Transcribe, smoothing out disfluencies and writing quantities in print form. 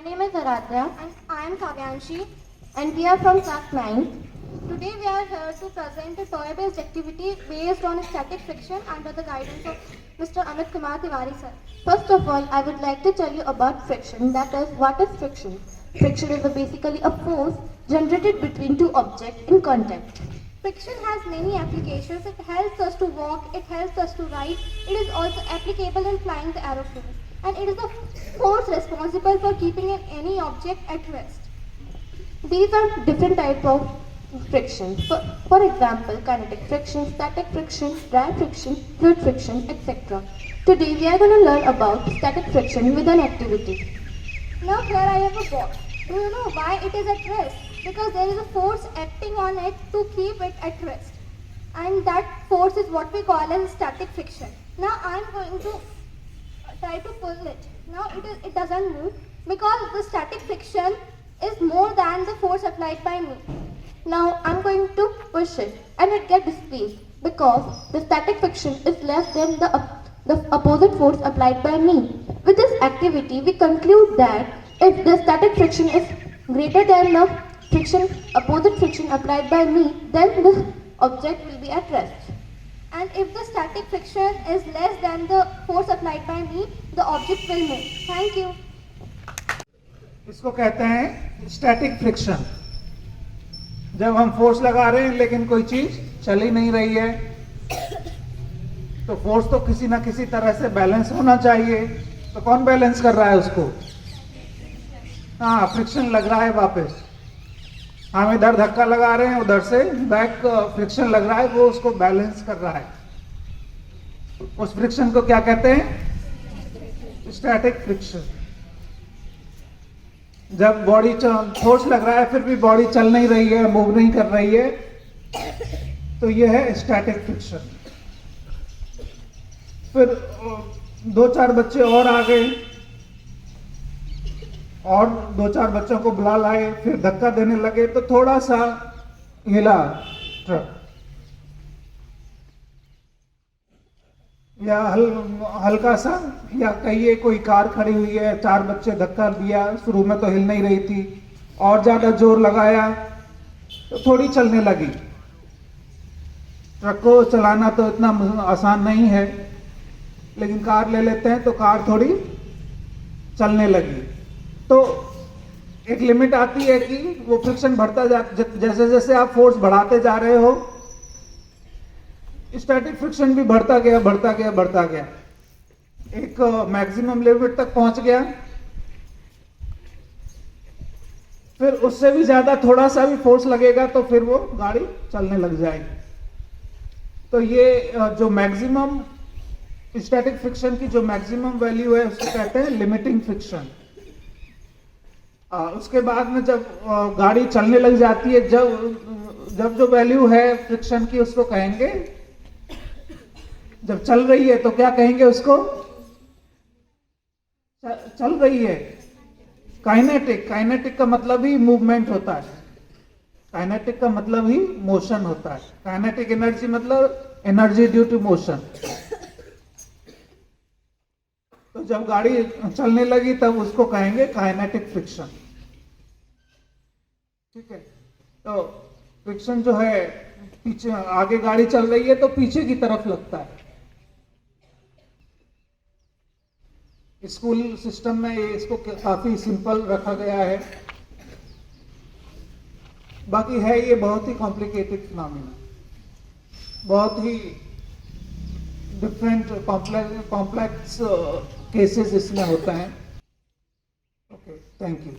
My name is Aradhya And I am Kavyanshi. and we are from class 9th. Today we are here to present a toy-based activity based on static friction under the guidance of Mr. Amit Kumar Tiwari sir. First of all, I would like to tell you about friction. That is, what is friction? Friction is basically a force generated between two objects in contact. Friction has many applications. It helps us to walk, it helps us to ride. It is also applicable in flying the aeroplane. And it is the force responsible for keeping any object at rest. These are different types of friction. For example, kinetic friction, static friction, dry friction, fluid friction, etc. Today we are going to learn about static friction with an activity. Now here I have a box. Do you know why it is at rest? Because there is a force acting on it to keep it at rest. And that force is what we call as static friction. Now I am going to try to pull it. Now it doesn't move because the static friction is more than the force applied by me. Now I'm going to push it and it gets displaced because the static friction is less than the opposite force applied by me. With this activity, we conclude that if the static friction is greater than the opposite friction applied by me, then the object will be at rest. And if the static friction is less than the force applied by me, the object will move. Thank you. इसको कहते हैं static friction. जब हम force लगा रहे हैं लेकिन कोई चीज चल ही नहीं रही है, तो फोर्स तो किसी ना किसी तरह से बैलेंस होना चाहिए। तो कौन बैलेंस कर रहा है उसको? हाँ, फ्रिक्शन लग रहा है वापस। हम इधर धक्का लगा रहे हैं, उधर से बैक फ्रिक्शन लग रहा है, वो उसको बैलेंस कर रहा है। उस फ्रिक्शन को क्या कहते हैं? Static friction. जब बॉडी फोर्स लग रहा है फिर भी बॉडी चल नहीं रही है, मूव नहीं कर रही है, तो यह है स्टैटिक फ्रिक्शन। फिर दो चार बच्चे और आ गए और दो चार बच्चों को बुला लाए, फिर धक्का देने लगे तो थोड़ा सा हिला ट्रक, या हल्का सा, या कहिए कोई कार खड़ी हुई है, चार बच्चे धक्का दिया, शुरू में तो हिल नहीं रही थी, और ज्यादा जोर लगाया तो थोड़ी चलने लगी। ट्रक को चलाना तो इतना आसान नहीं है, लेकिन कार ले लेते हैं तो कार थोड़ी चलने लगी। तो एक लिमिट आती है कि वो फ्रिक्शन बढ़ता जैसे जैसे आप फोर्स बढ़ाते जा रहे हो, स्टैटिक फ्रिक्शन भी बढ़ता गया बढ़ता गया बढ़ता गया, एक मैक्सिमम लिमिट तक पहुंच गया। फिर उससे भी ज्यादा थोड़ा सा भी फोर्स लगेगा तो फिर वो गाड़ी चलने लग जाएगी। तो ये जो मैक्सिमम स्टैटिक फ्रिक्शन की जो मैक्सिमम वैल्यू है उसको कहते हैं लिमिटिंग फ्रिक्शन। उसके बाद में जब गाड़ी चलने लग जाती है, जब जो वैल्यू है फ्रिक्शन की उसको कहेंगे, जब चल रही है तो क्या कहेंगे उसको? चल रही है काइनेटिक। काइनेटिक का मतलब ही मूवमेंट होता है, काइनेटिक का मतलब ही मोशन होता है। काइनेटिक एनर्जी मतलब एनर्जी ड्यू टू मोशन। तो जब गाड़ी चलने लगी तब उसको कहेंगे काइनेटिक फ्रिक्शन। ठीक है, तो फ्रिक्शन जो है पीछे, आगे गाड़ी चल रही है तो पीछे की तरफ लगता है। स्कूल सिस्टम में इसको काफी सिंपल रखा गया है, बाकी है ये बहुत ही कॉम्प्लिकेटेड फिनोमेना, बहुत ही डिफरेंट कॉम्प्लेक्स केसेस इसमें होता है। Okay, thank you.